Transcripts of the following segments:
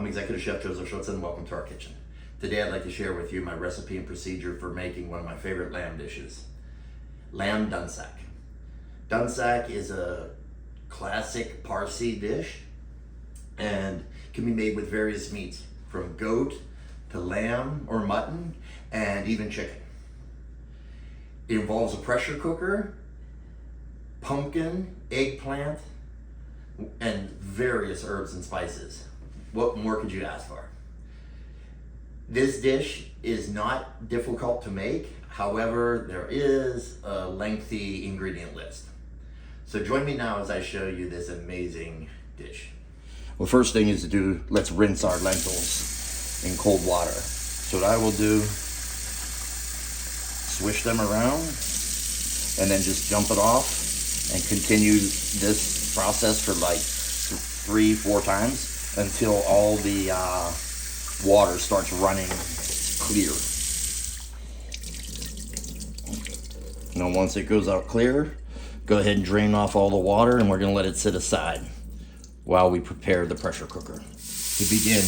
I'm Executive Chef Joseph Schultz and welcome to our kitchen. Today I'd like to share with you my recipe and procedure for making one of my favorite lamb dishes, lamb Dhansak. Dhansak is a classic Parsi dish and can be made with various meats from goat to lamb or mutton and even chicken. It involves a pressure cooker, pumpkin, eggplant, and various herbs and spices. What more could you ask for? This dish is not difficult to make. However, there is a lengthy ingredient list. So join me now as I show you this amazing dish. Well, first thing is to do, let's rinse our lentils in cold water. So what I will do, swish them around and then just dump it off and continue this process for like 3-4 times until all the water starts running clear. Now once it goes out clear, go ahead and drain off all the water and we're going to let it sit aside while we prepare the pressure cooker. To begin,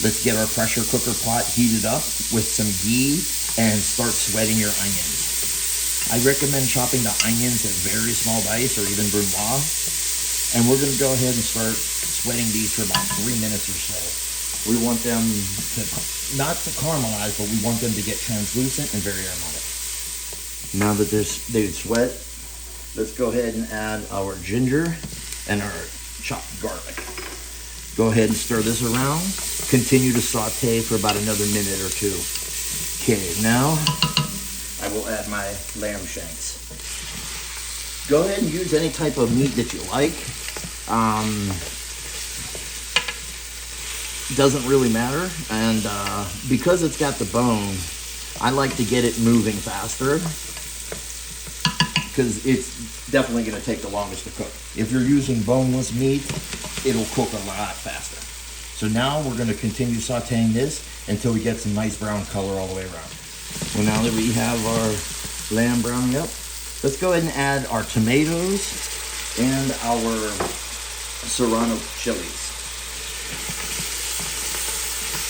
let's get our pressure cooker pot heated up with some ghee and start sweating your onions. I recommend chopping the onions in very small dice or even brunoise. And we're going to go ahead and start sweating these for about 3 minutes or so. We want them to, not to caramelize, but we want them to get translucent and very aromatic. Now that they've sweat, let's go ahead and add our ginger and our chopped garlic. Go ahead and stir this around. Continue to saute for about another minute or two. Okay, now I will add my lamb shanks. Go ahead and use any type of meat that you like. Doesn't really matter. And because it's got the bone, I like to get it moving faster because it's definitely going to take the longest to cook. If you're using boneless meat, it'll cook a lot faster. So now we're going to continue sauteing this until we get some nice brown color all the way around. Well, now that we have our lamb browning up, let's go ahead and add our tomatoes and our Serrano chilies.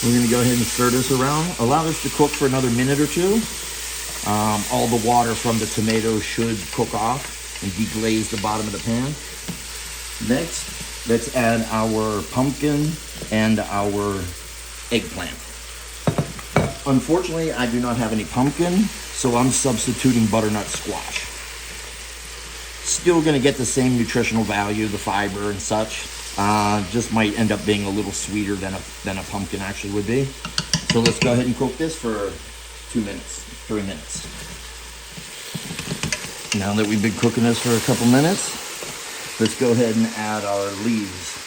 We're going to go ahead and stir this around. Allow this to cook for another minute or two. All the water from the tomatoes should cook off and deglaze the bottom of the pan. Next, let's add our pumpkin and our eggplant. Unfortunately, I do not have any pumpkin, so I'm substituting butternut squash. Still going to get the same nutritional value, the fiber and such. Just might end up being a little sweeter than a pumpkin actually would be. So let's go ahead and cook this for 3 minutes. Now that we've been cooking this for a couple minutes, let's go ahead and add our leaves.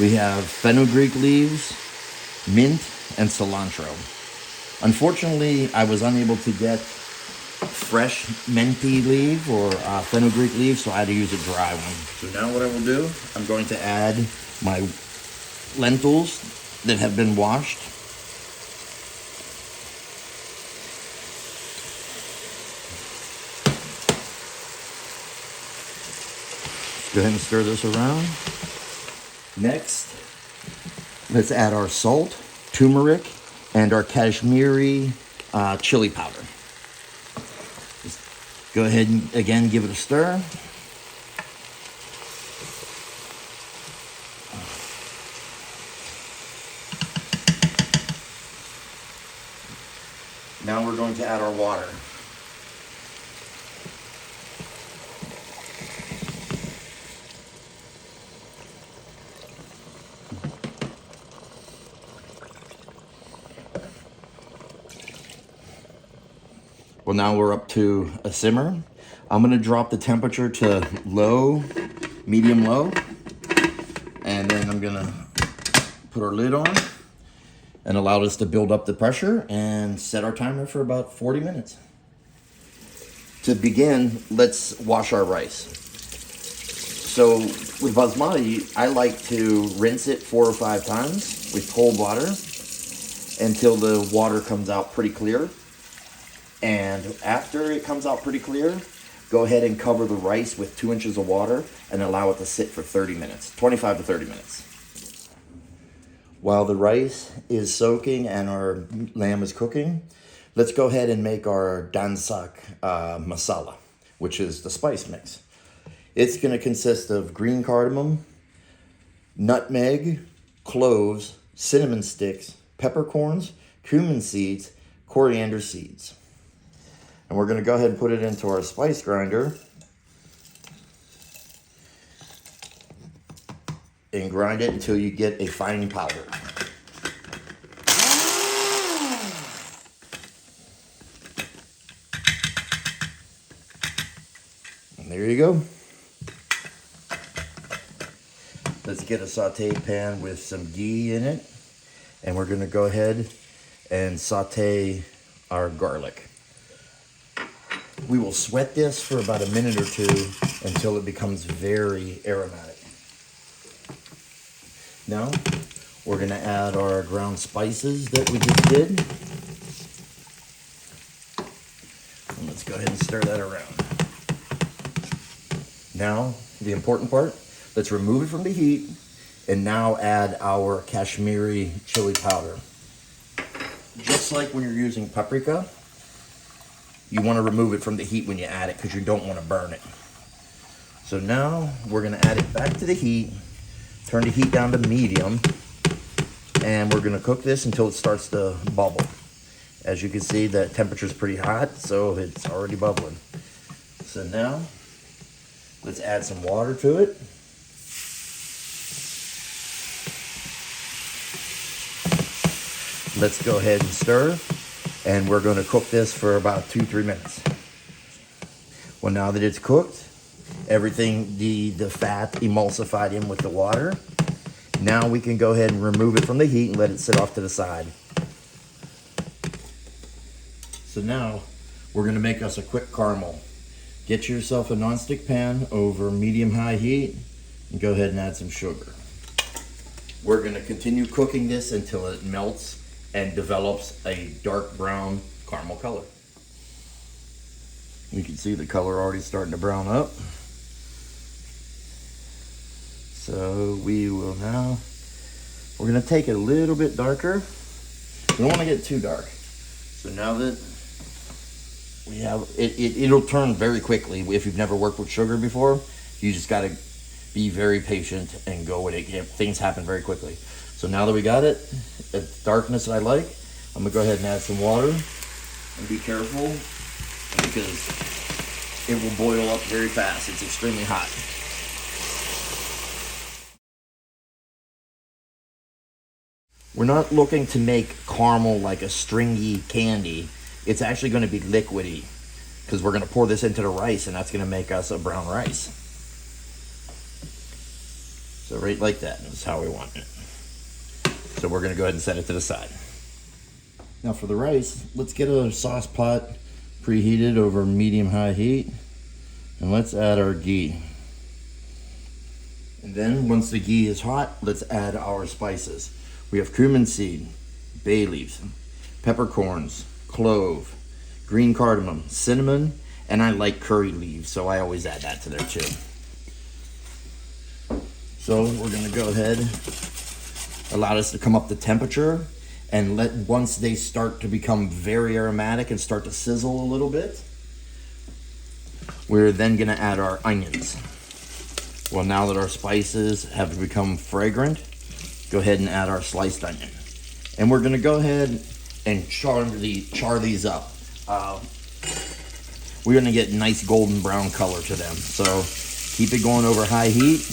We have fenugreek leaves, mint, and cilantro. Unfortunately, I was unable to get fresh Methi leaf or fenugreek leaf, so I had to use a dry one. So now what I will do, I'm going to add my lentils that have been washed. Go ahead and stir this around. Next, let's add our salt, turmeric, and our Kashmiri chili powder. Just go ahead and again give it a stir. Now we're going to add our water. Well, now we're up to a simmer. I'm gonna drop the temperature to low, medium low, and then I'm gonna put our lid on and allow this to build up the pressure and set our timer for about 40 minutes. To begin, let's wash our rice. So with basmati, I like to rinse it 4 or 5 times with cold water until the water comes out pretty clear. And after it comes out pretty clear, go ahead and cover the rice with 2 inches of water and allow it to sit for 30 minutes, 25 to 30 minutes. While the rice is soaking and our lamb is cooking, let's go ahead and make our Dhansak masala, which is the spice mix. It's going to consist of green cardamom, nutmeg, cloves, cinnamon sticks, peppercorns, cumin seeds, coriander seeds. And we're going to go ahead and put it into our spice grinder and grind it until you get a fine powder. And there you go. Let's get a saute pan with some ghee in it, and we're going to go ahead and saute our garlic. We will sweat this for about a minute or two until it becomes very aromatic. Now, we're going to add our ground spices that we just did. And let's go ahead and stir that around. Now, the important part, let's remove it from the heat and now add our Kashmiri chili powder. Just like when you're using paprika, you want to remove it from the heat when you add it because you don't want to burn it. So now we're going to add it back to the heat. Turn the heat down to medium, and we're going to cook this until it starts to bubble. As you can see, the temperature is pretty hot, so it's already bubbling. So now, let's add some water to it. Let's go ahead and stir, and we're going to cook this for about 2-3 minutes. Well, now that it's cooked, everything, the fat emulsified in with the water. Now we can go ahead and remove it from the heat and let it sit off to the side. So now we're going to make us a quick caramel. Get yourself a nonstick pan over medium-high heat and go ahead and add some sugar. We're going to continue cooking this until it melts and develops a dark brown caramel color. You can see the color already starting to brown up. So we will now, we're going to take it a little bit darker. We don't want to get too dark. So now that we have, it'll turn very quickly. If you've never worked with sugar before, you just got to be very patient and go with it. Things happen very quickly. So now that we got it, at the darkness that I like, I'm going to go ahead and add some water. And be careful because it will boil up very fast. It's extremely hot. We're not looking to make caramel like a stringy candy. It's actually going to be liquidy because we're going to pour this into the rice, and that's going to make us a brown rice. So right like that is how we want it. So we're going to go ahead and set it to the side. Now for the rice, let's get a sauce pot preheated over medium-high heat, and let's add our ghee. And then once the ghee is hot, let's add our spices. We have cumin seed, bay leaves, peppercorns, clove, green cardamom, cinnamon, and I like curry leaves, so I always add that to there too. So we're gonna go ahead, allow this to come up to temperature, and once they start to become very aromatic and start to sizzle a little bit, we're then gonna add our onions. Well, now that our spices have become fragrant, go ahead and add our sliced onion. And we're gonna go ahead and char these up. We're gonna get nice golden brown color to them. So keep it going over high heat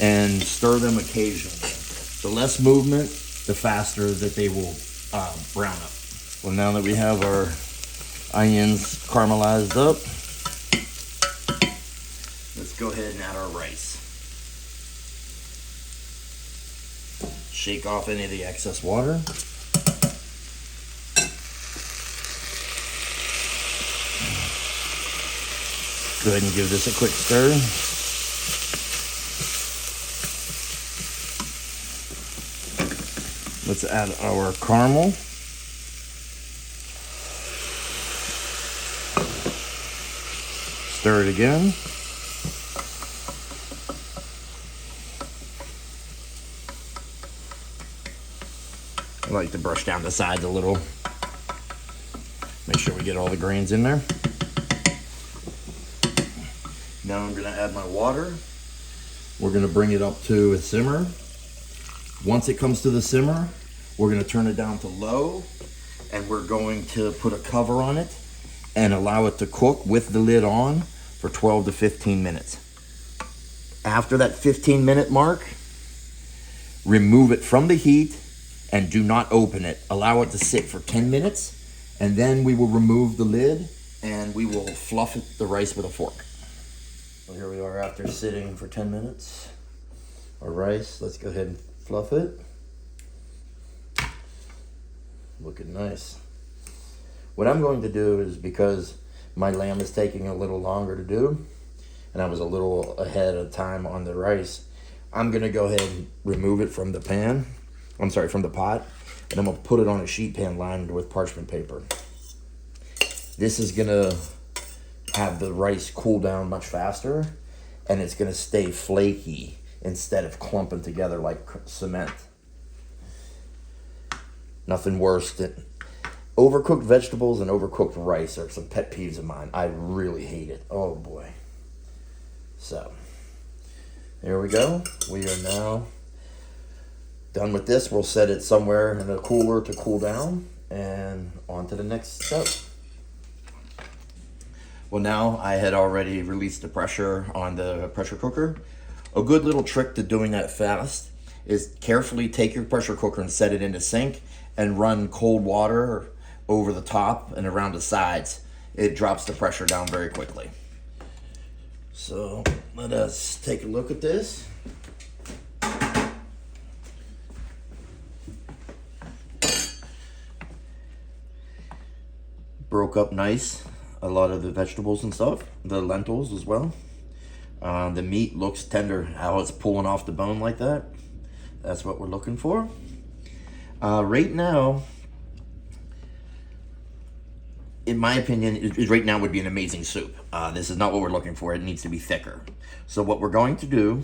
and stir them occasionally. The less movement, the faster that they will brown up. Well, now that we have our onions caramelized up, let's go ahead and add our rice. Shake off any of the excess water. Go ahead and give this a quick stir. Let's add our caramel. Stir it again. like to brush down the sides a little. Make sure we get all the grains in there. Now I'm gonna add my water. We're gonna bring it up to a simmer. Once it comes to the simmer, we're gonna turn it down to low, and we're going to put a cover on it and allow it to cook with the lid on for 12 to 15 minutes. After that 15-minute mark, remove it from the heat and do not open it. Allow it to sit for 10 minutes, and then we will remove the lid and we will fluff the rice with a fork. So here we are after sitting for 10 minutes. Our rice, let's go ahead and fluff it. Looking nice. What I'm going to do is, because my lamb is taking a little longer to do, and I was a little ahead of time on the rice, I'm gonna go ahead and remove it from the pan. I'm sorry, from the pot, and I'm gonna put it on a sheet pan lined with parchment paper. This is gonna have the rice cool down much faster, and it's gonna stay flaky instead of clumping together like cement. Nothing worse than overcooked vegetables and overcooked rice are some pet peeves of mine. I really hate it. Oh boy. So, there we go. We are now done with this. We'll set it somewhere in a cooler to cool down, and on to the next step. Well, now I had already released the pressure on the pressure cooker. A good little trick to doing that fast is carefully take your pressure cooker and set it in the sink and run cold water over the top and around the sides. It drops the pressure down very quickly. So let us take a look at this. Broke up nice, a lot of the vegetables and stuff, the lentils as well. The meat looks tender, how it's pulling off the bone like that. That's what we're looking for. Right now, in my opinion, right now would be an amazing soup. This is not what we're looking for. It needs to be thicker. So what we're going to do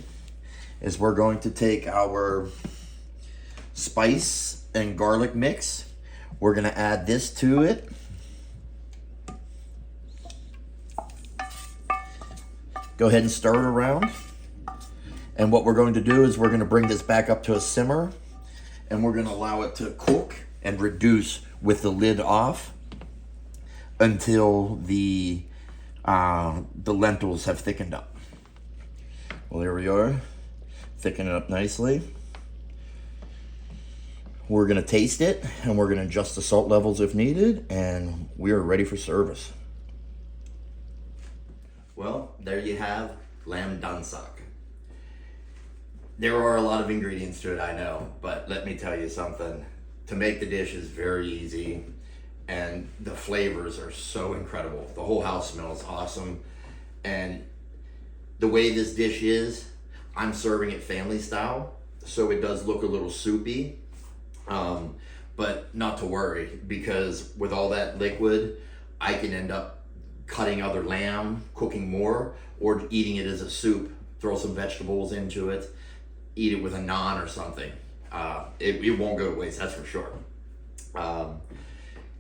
is we're going to take our spice and garlic mix. We're going to add this to it. Go ahead and stir it around. And what we're going to do is we're going to bring this back up to a simmer, and we're going to allow it to cook and reduce with the lid off until the lentils have thickened up. Well, there we are, thickening up nicely. We're gonna taste it, and we're gonna adjust the salt levels if needed, and we are ready for service. Well, there you have lamb Dhansak. There are a lot of ingredients to it, I know, but let me tell you something. To make the dish is very easy, and the flavors are so incredible. The whole house smells awesome, and the way this dish is, I'm serving it family style, so it does look a little soupy, but not to worry, because with all that liquid, I can end up cutting other lamb, cooking more, or eating it as a soup, throw some vegetables into it, eat it with a naan or something. It won't go to waste, that's for sure.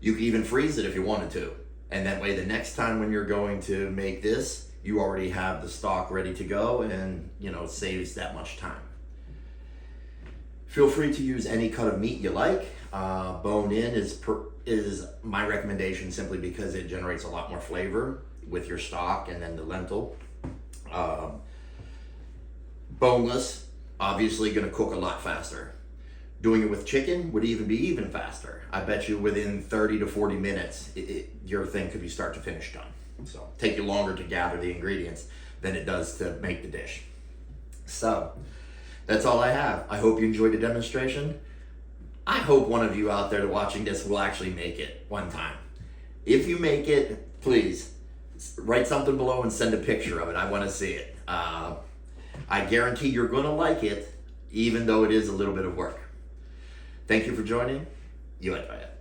You can even freeze it if you wanted to. And that way the next time when you're going to make this, you already have the stock ready to go, and it saves that much time. Feel free to use any cut of meat you like. Bone in is my recommendation, simply because it generates a lot more flavor with your stock and then the lentil. Boneless, obviously gonna cook a lot faster. Doing it with chicken would even be faster. I bet you within 30 to 40 minutes, your thing could be start to finish done. So take you longer to gather the ingredients than it does to make the dish. So that's all I have. I hope you enjoyed the demonstration. I hope one of you out there watching this will actually make it one time. If you make it, please write something below and send a picture of it. I want to see it. I guarantee you're gonna like it, even though it is a little bit of work. Thank you for joining. You enjoy it.